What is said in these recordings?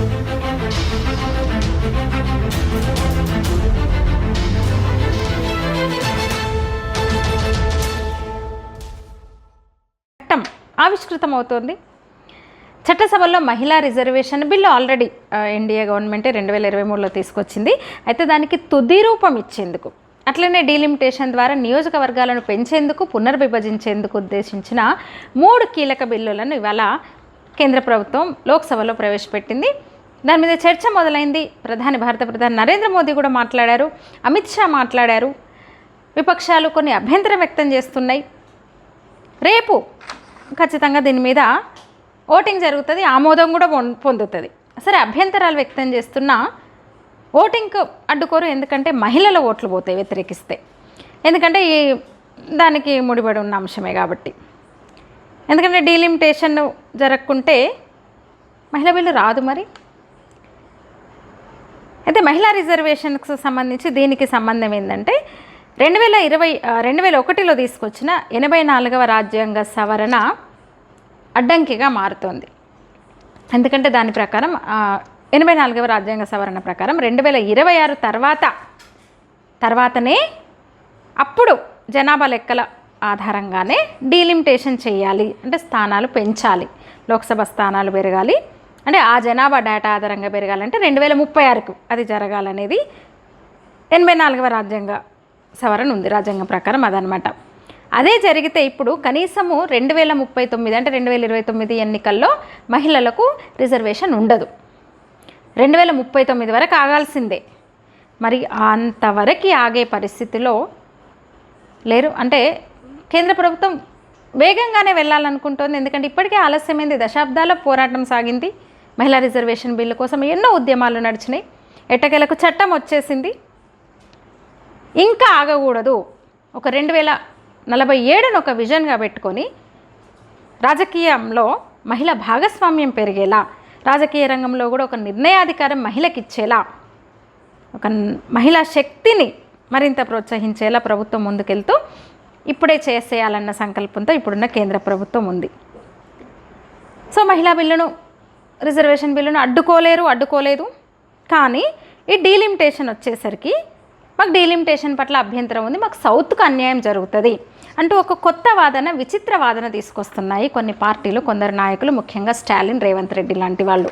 చట్టం ఆవిష్కృతమవుతోంది. చట్టసభలో మహిళా రిజర్వేషన్ బిల్లు ఆల్రెడీ ఎన్డీఏ గవర్నమెంటే 2023లో తీసుకొచ్చింది. అయితే దానికి తుది రూపం ఇచ్చేందుకు, అట్లనే డీలిమిటేషన్ ద్వారా నియోజకవర్గాలను పెంచేందుకు, పునర్విభజించేందుకు ఉద్దేశించిన 3 కీలక బిల్లులను ఇవాళ కేంద్ర ప్రభుత్వం లోక్సభలో ప్రవేశపెట్టింది. దాని మీద చర్చ మొదలైంది. భారత ప్రధాని నరేంద్ర మోదీ కూడా మాట్లాడారు, అమిత్ షా మాట్లాడారు. విపక్షాలు కొన్ని అభ్యంతరం వ్యక్తం చేస్తున్నాయి. రేపు ఖచ్చితంగా దీని మీద ఓటింగ్ జరుగుతుంది, ఆమోదం కూడా పొందుతుంది. సరే, అభ్యంతరాలు వ్యక్తం చేస్తున్నా ఓటింగ్కు అడ్డుకోరు, ఎందుకంటే మహిళల ఓట్లు పోతాయి వ్యతిరేకిస్తే, ఎందుకంటే దానికి ముడిపడి ఉన్న అంశమే కాబట్టి. ఎందుకంటే డీలిమిటేషన్ జరగకుంటే మహిళా బిల్లు రాదు. మరి అయితే మహిళా రిజర్వేషన్కి సంబంధించి దీనికి సంబంధం ఏంటంటే 2001లో తీసుకొచ్చిన 84వ రాజ్యాంగ సవరణ అడ్డంకిగా మారుతోంది. ఎందుకంటే దాని ప్రకారం 84వ రాజ్యాంగ సవరణ ప్రకారం 2026 తర్వాతనే అప్పుడు జనాభా లెక్కల ఆధారంగానే డీలిమిటేషన్ చేయాలి, అంటే స్థానాలు పెంచాలి, లోక్సభ స్థానాలు పెరగాలి, అంటే ఆ జనాభా డేటా ఆధారంగా పెరగాలంటే 2036కు అది జరగాలనేది 84వ రాజ్యాంగ సవరణ ఉంది, రాజ్యాంగం ప్రకారం అదనమాట. అదే జరిగితే ఇప్పుడు కనీసము 2039 అంటే 2029 ఎన్నికల్లో మహిళలకు రిజర్వేషన్ ఉండదు. 2039 వరకు ఆగాల్సిందే. మరి అంతవరకు ఆగే పరిస్థితిలో లేరు. అంటే కేంద్ర ప్రభుత్వం వేగంగానే వెళ్ళాలనుకుంటోంది. ఎందుకంటే ఇప్పటికే ఆలస్యమైంది. దశాబ్దాల పోరాటం సాగింది మహిళా రిజర్వేషన్ బిల్లు కోసం, ఎన్నో ఉద్యమాలు నడిచినాయి. ఎట్టకేలకు చట్టం వచ్చేసింది. ఇంకా ఆగకూడదు. ఒక 2047ను ఒక విజన్గా పెట్టుకొని రాజకీయంలో మహిళ భాగస్వామ్యం పెరిగేలా, రాజకీయ రంగంలో కూడా ఒక నిర్ణయాధికారం మహిళకి ఇచ్చేలా, ఒక మహిళా శక్తిని మరింత ప్రోత్సహించేలా ప్రభుత్వం ముందుకెళ్తూ ఇప్పుడే చేసేయాలన్న సంకల్పంతో ఇప్పుడున్న కేంద్ర ప్రభుత్వం ఉంది. సో మహిళా బిల్లును, రిజర్వేషన్ బిల్లును అడ్డుకోలేదు. కానీ ఈ డీలిమిటేషన్ వచ్చేసరికి మాకు డీలిమిటేషన్ పట్ల అభ్యంతరం ఉంది, మాకు సౌత్కు అన్యాయం జరుగుతుంది అంటూ ఒక కొత్త వాదన, విచిత్ర వాదన తీసుకొస్తున్నాయి కొన్ని పార్టీలు, కొందరు నాయకులు, ముఖ్యంగా స్టాలిన్, రేవంత్ రెడ్డి లాంటి వాళ్ళు.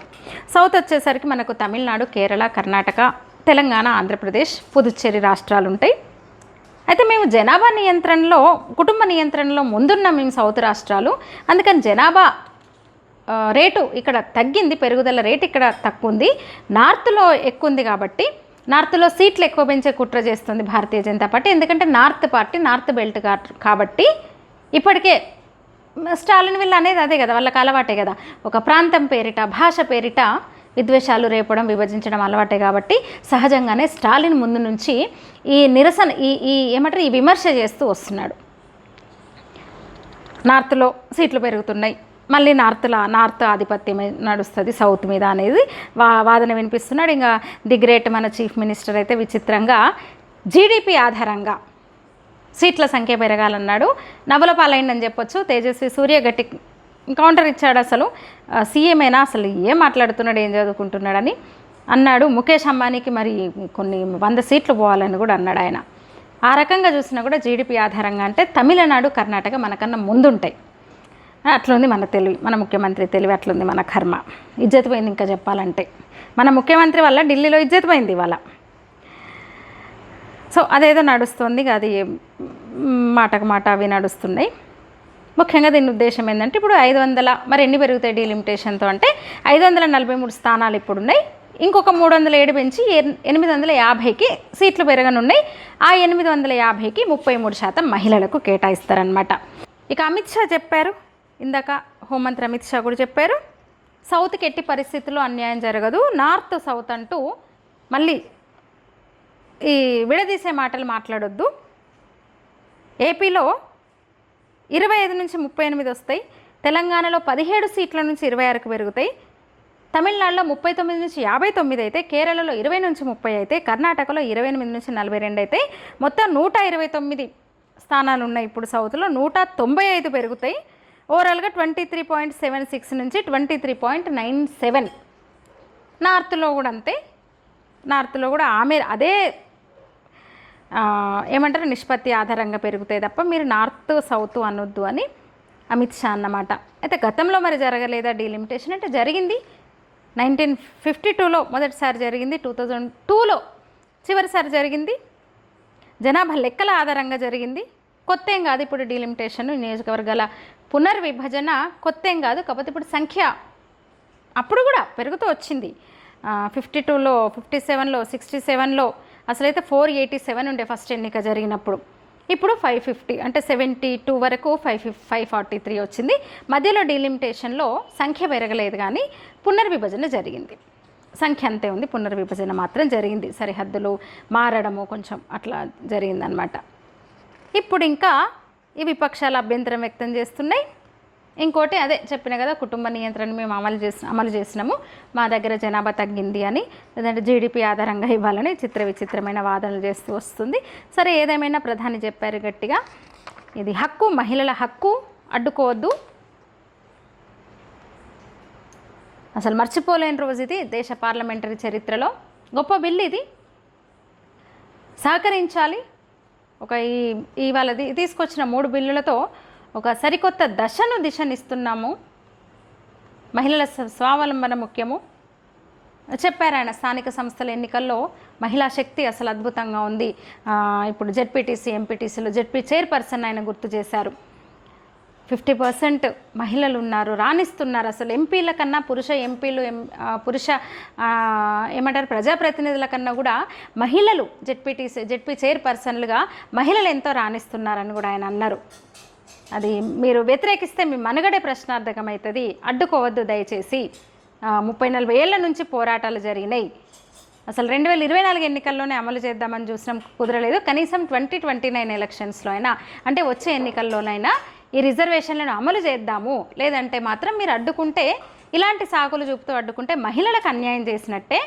సౌత్ వచ్చేసరికి మనకు తమిళనాడు, కేరళ, కర్ణాటక, తెలంగాణ, ఆంధ్రప్రదేశ్, పుదుచ్చేరి రాష్ట్రాలు ఉంటాయి. అయితే మేము జనాభా నియంత్రణలో, కుటుంబ నియంత్రణలో ముందున్న మేము సౌత్ రాష్ట్రాలు, అందుకని జనాభా రేటు ఇక్కడ తగ్గింది, పెరుగుదల రేటు ఇక్కడ తక్కువ ఉంది, నార్త్లో ఎక్కువ ఉంది కాబట్టి నార్త్లో సీట్లు ఎక్కువ పెంచే కుట్ర చేస్తుంది భారతీయ జనతా పార్టీ. ఎందుకంటే నార్త్ పార్టీ, నార్త్ బెల్ట్ కాబట్టి ఇప్పటికే స్టాలిన్ వీళ్ళు అనేది అదే కదా, వాళ్ళకి అలవాటే కదా, ఒక ప్రాంతం పేరిట, భాష పేరిట విద్వేషాలు రేపడం, విభజించడం అలవాటే కాబట్టి సహజంగానే స్టాలిన్ ముందు నుంచి ఈ నిరసన, ఈ విమర్శ చేస్తూ వస్తున్నాడు. నార్త్లో సీట్లు పెరుగుతున్నాయి, మళ్ళీ నార్త్ ఆధిపత్యం నడుస్తుంది సౌత్ మీద అనేది వాదన వినిపిస్తున్నాడు. ఇంకా ది గ్రేట్ మన చీఫ్ మినిస్టర్ అయితే విచిత్రంగా జీడిపి ఆధారంగా సీట్ల సంఖ్య పెరగాలన్నాడు. నవ్వుల పాలైందని చెప్పొచ్చు. తేజస్వి సూర్య గట్టి కౌంటర్ ఇచ్చాడు. అసలు సీఎంఏనా, అసలు ఏం మాట్లాడుతున్నాడు, ఏం చదువుకుంటున్నాడని అన్నాడు. ముఖేష్ అంబానీకి మరి కొన్ని 100 సీట్లు పోవాలని కూడా అన్నాడు ఆయన. ఆ రకంగా చూసినా కూడా జీడిపి ఆధారంగా అంటే తమిళనాడు, కర్ణాటక మనకన్నా ముందుంటాయి. అట్లుంది మన తెలివి, మన ముఖ్యమంత్రి తెలివి, అట్లుంది మన కర్మ. ఇజ్జత్ పోయింది. ఇంకా చెప్పాలంటే మన ముఖ్యమంత్రి వల్ల ఢిల్లీలో ఇజ్జత్ పోయింది ఇవాళ. సో అదేదో నడుస్తుంది, అది మాటకు మాట అవి నడుస్తున్నాయి. ముఖ్యంగా దీని ఉద్దేశం ఏంటంటే ఇప్పుడు 500 మరి ఎన్ని పెరుగుతాయి డీలిమిటేషన్తో అంటే 543 స్థానాలు ఇప్పుడు ఉన్నాయి. ఇంకొక 307 పెంచి 850కి సీట్లు పెరగనున్నాయి. ఆ 850కి 33% మహిళలకు కేటాయిస్తారనమాట. ఇక అమిత్ షా చెప్పారు, ఇందాక హోంమంత్రి అమిత్ షా కూడా చెప్పారు, సౌత్కి ఎట్టి పరిస్థితుల్లో అన్యాయం జరగదు, నార్త్ సౌత్ అంటూ మళ్ళీ ఈ విడదీసే మాటలు మాట్లాడొద్దు. ఏపీలో 25 నుంచి 38 వస్తాయి, తెలంగాణలో 17 సీట్ల నుంచి 26కు పెరుగుతాయి, తమిళనాడులో 39 నుంచి 59 అయితే, కేరళలో 20 నుంచి 30 అయితే, కర్ణాటకలో 28 నుంచి 42 అయితే, మొత్తం 129 స్థానాలు ఉన్నాయి. ఇప్పుడు సౌత్లో 195 పెరుగుతాయి. ఓవరాల్గా 23.76 నుంచి 23.97 నార్త్లో కూడా అంతే. నార్త్లో కూడా ఆమె అదే ఏమంటారు నిష్పత్తి ఆధారంగా పెరుగుతాయి తప్ప మీరు నార్త్ సౌత్ అనొద్దు అని అమిత్ షా అన్నమాట. అయితే గతంలో మరి జరగలేదా డీలిమిటేషన్ అంటే జరిగింది. 1952లో మొదటిసారి జరిగింది, 2002లో చివరిసారి జరిగింది. జనాభా లెక్కల ఆధారంగా జరిగింది. కొత్త ఏం కాదు ఇప్పుడు డీలిమిటేషన్, నియోజకవర్గాల పునర్విభజన కొత్త ఏం కాదు. కాకపోతే ఇప్పుడు సంఖ్య అప్పుడు కూడా పెరుగుతూ వచ్చింది. 52లో, 57లో, 67లో అసలైతే 487 ఉండే ఫస్ట్ ఎన్నిక జరిగినప్పుడు. ఇప్పుడు 550 అంటే 72 వరకు 543 వచ్చింది. మధ్యలో డీలిమిటేషన్లో సంఖ్య పెరగలేదు కానీ పునర్విభజన జరిగింది. సంఖ్య అంతే ఉంది, పునర్విభజన మాత్రం జరిగింది. సరిహద్దులు మారడము కొంచెం అట్లా జరిగిందనమాట. ఇప్పుడు ఇంకా ఈ విపక్షాలు అభ్యంతరం వ్యక్తం చేస్తున్నాయి. ఇంకోటి అదే చెప్పిన కదా, కుటుంబ నియంత్రణ మేము అమలు చేసినాము, మా దగ్గర జనాభా తగ్గింది అని, లేదంటే జీడిపి ఆధారంగా ఇవ్వాలని విచిత్రమైన వాదనలు చేస్తూ వస్తుంది. సరే ఏదేమైనా ప్రధాని చెప్పారు గట్టిగా, ఇది హక్కు, మహిళల హక్కు, అడ్డుకోవద్దు. అసలు మర్చిపోలేని రోజు ఇది దేశ పార్లమెంటరీ చరిత్రలో. గొప్ప బిల్లు ఇది, సహకరించాలి. ఇవాళ తీసుకొచ్చిన 3 బిల్లులతో ఒక సరికొత్త దిశనిస్తున్నాము. మహిళల స్వావలంబన ముఖ్యము చెప్పారు ఆయన. స్థానిక సంస్థల ఎన్నికల్లో మహిళా శక్తి అసలు అద్భుతంగా ఉంది. ఇప్పుడు జెడ్పీటీసీ, ఎంపీటీసీలో జెడ్పీ చైర్పర్సన్ ఆయన గుర్తు చేశారు. 50% మహిళలు ఉన్నారు, రాణిస్తున్నారు. అసలు ఎంపీల కన్నా ఏమంటారు ప్రజాప్రతినిధుల కన్నా కూడా మహిళలు జెడ్పీ చైర్పర్సన్లుగా మహిళలు ఎంతో రాణిస్తున్నారని కూడా ఆయన అన్నారు. అది మీరు వ్యతిరేకిస్తే మీ మనుగడే ప్రశ్నార్థకమవుతుంది, అడ్డుకోవద్దు దయచేసి. 30-40 ఏళ్ల నుంచి పోరాటాలు జరిగినాయి. అసలు 2024 ఎన్నికల్లోనే అమలు చేద్దామని చూసినాం, కుదరలేదు. కనీసం 2029 ఎలక్షన్స్లో అయినా, అంటే వచ్చే ఎన్నికల్లోనైనా ఈ రిజర్వేషన్లను అమలు చేద్దాము. లేదంటే మాత్రం మీరు అడ్డుకుంటే, ఇలాంటి సాకులు చూపుతూ అడ్డుకుంటే మహిళలకు అన్యాయం చేసినట్టే.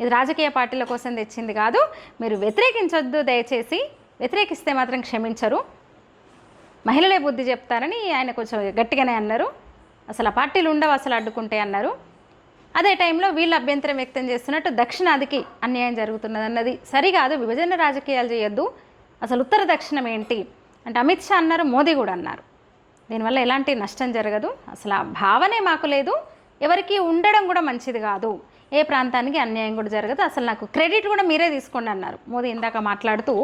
ఇది రాజకీయ పార్టీల కోసం తెచ్చింది కాదు. మీరు వ్యతిరేకించొద్దు దయచేసి. వ్యతిరేకిస్తే మాత్రం క్షమించరు, మహిళలే బుద్ధి చెప్తారని ఆయన కొంచెం గట్టిగానే అన్నారు. అసలు ఆ పార్టీలు ఉండవు అసలు అడ్డుకుంటే అన్నారు. అదే టైంలో వీళ్ళు అభ్యంతరం వ్యక్తం చేస్తున్నట్టు దక్షిణాదికి అన్యాయం జరుగుతున్నది అన్నది సరికాదు, విభజన రాజకీయాలు చేయొద్దు. అసలు ఉత్తర దక్షిణం ఏంటి అంటే అమిత్ షా అన్నారు, మోదీ కూడా అన్నారు. దీనివల్ల ఎలాంటి నష్టం జరగదు, అసలు ఆ భావనే మాకు లేదు, ఎవరికి ఉండడం కూడా మంచిది కాదు, ఏ ప్రాంతానికి అన్యాయం కూడా జరగదు, అసలు నాకు క్రెడిట్ కూడా మీరే తీసుకోండి అన్నారు మోదీ ఇందాక మాట్లాడుతూ.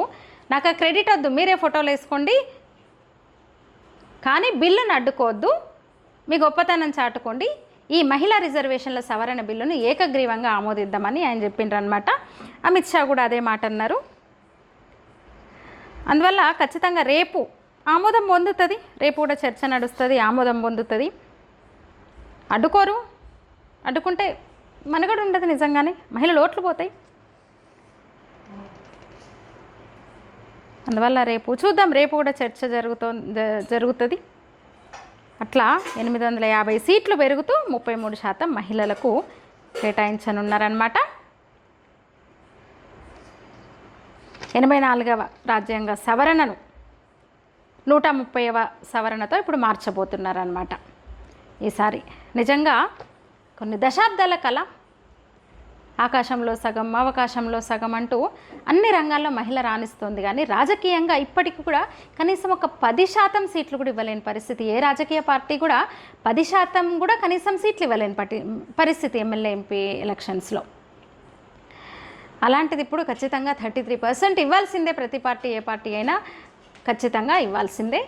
నాకు ఆ క్రెడిట్ వద్దు, మీరే ఫోటోలు వేసుకోండి, కానీ బిల్లును అడ్డుకోవద్దు, మీ గొప్పతనం చాటుకోండి. ఈ మహిళా రిజర్వేషన్ల సవరణ బిల్లును ఏకగ్రీవంగా ఆమోదిద్దామని ఆయన చెప్పిండ్రనమాట. అమిత్ షా కూడా అదే మాట అన్నారు. అందువల్ల ఖచ్చితంగా రేపు ఆమోదం పొందుతుంది, రేపు కూడా చర్చ నడుస్తుంది, ఆమోదం పొందుతుంది. అడ్డుకోరు, అడ్డుకుంటే మనగడ ఉండదు, నిజంగానే మహిళలు ఓట్లు పోతాయి. అందువల్ల రేపు చూద్దాం, రేపు కూడా చర్చ జరుగుతుంది. అట్లా 850 సీట్లు పెరుగుతూ 33% మహిళలకు కేటాయించనున్నారన్నమాట. 84వ రాజ్యాంగ సవరణను 130వ సవరణతో ఇప్పుడు మార్చబోతున్నారన్నమాట. ఈసారి నిజంగా కొన్ని దశాబ్దాల కళ, ఆకాశంలో సగం అవకాశంలో సగం అంటూ అన్ని రంగాల్లో మహిళ రాణిస్తోంది. కానీ రాజకీయంగా ఇప్పటికి కూడా కనీసం ఒక 10% సీట్లు కూడా ఇవ్వలేని పరిస్థితి. ఏ రాజకీయ పార్టీ కూడా 10% కూడా కనీసం సీట్లు ఇవ్వలేని పరిస్థితి ఎమ్మెల్యే ఎంపీ ఎలక్షన్స్లో. అలాంటిది ఇప్పుడు ఖచ్చితంగా 33% ఇవ్వాల్సిందే. ప్రతి పార్టీ, ఏ పార్టీ అయినా ఖచ్చితంగా ఇవ్వాల్సిందే.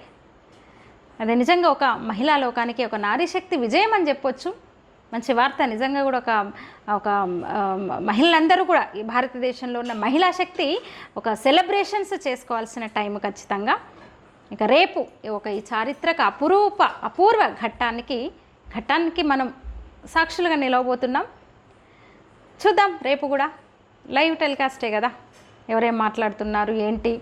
అదే నిజంగా ఒక మహిళా లోకానికి ఒక నారీ శక్తి విజయం అని చెప్పొచ్చు. మంచి వార్త నిజంగా కూడా. ఒక మహిళలందరూ కూడా ఈ భారతదేశంలో ఉన్న మహిళా శక్తి ఒక సెలబ్రేషన్స్ చేసుకోవాల్సిన టైం ఖచ్చితంగా. ఇక రేపు ఒక ఈ చారిత్రక అపూర్వ ఘట్టానికి మనం సాక్షులుగా నిలవబోతున్నాం. చూద్దాం, రేపు కూడా లైవ్ టెలికాస్టే కదా, ఎవరేం మాట్లాడుతున్నారు ఏంటి,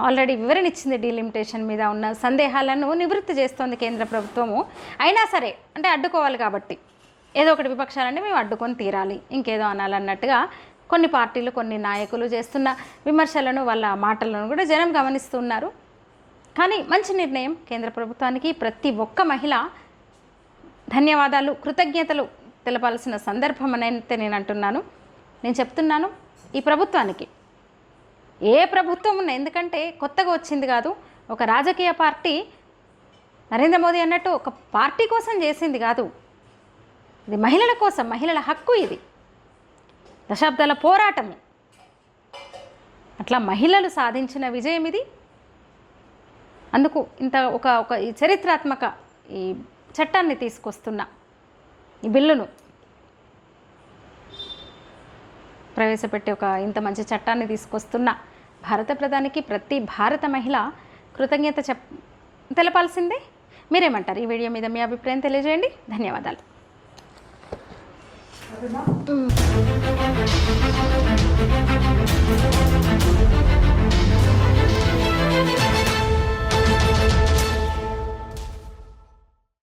ఆల్రెడీ వివరణ ఇచ్చింది. డీలిమిటేషన్ మీద ఉన్న సందేహాలను నివృత్తి చేస్తోంది కేంద్ర ప్రభుత్వము. అయినా సరే అంటే అడ్డుకోవాలి కాబట్టి ఏదో ఒకటి విపక్షాలన్నీ మేము అడ్డుకొని తీరాలి, ఇంకేదో అనాలన్నట్టుగా కొన్ని పార్టీలు, కొన్ని నాయకులు చేస్తున్న విమర్శలను, వాళ్ళ మాటలను కూడా జనం గమనిస్తున్నారు. కానీ మంచి నిర్ణయం కేంద్ర ప్రభుత్వానికి. ప్రతి ఒక్క మహిళ ధన్యవాదాలు, కృతజ్ఞతలు తెలపాల్సిన సందర్భం అని అయితే నేను అంటున్నాను. నేను చెప్తున్నాను ఈ ప్రభుత్వానికి, ఏ ప్రభుత్వం ఉన్నా, ఎందుకంటే కొత్తగా వచ్చింది కాదు, ఒక రాజకీయ పార్టీ నరేంద్ర మోదీ అన్నట్టు ఒక పార్టీ కోసం చేసింది కాదు, ఇది మహిళల కోసం, మహిళల హక్కు, ఇది దశాబ్దాల పోరాటము. అట్లా మహిళలు సాధించిన విజయం ఇది. అందుకు ఇంత ఒక ఈ చరిత్రాత్మక ఈ చట్టాన్ని తీసుకొస్తున్న ఈ బిల్లును ప్రవేశపెట్టి ఇంత మంచి చట్టాన్ని తీసుకొస్తున్న భారత ప్రధానికి ప్రతి భారత మహిళ కృతజ్ఞత తెలపాల్సిందే. మీరేమంటారు? ఈ వీడియో మీద మీ అభిప్రాయం తెలియజేయండి. ధన్యవాదాలు.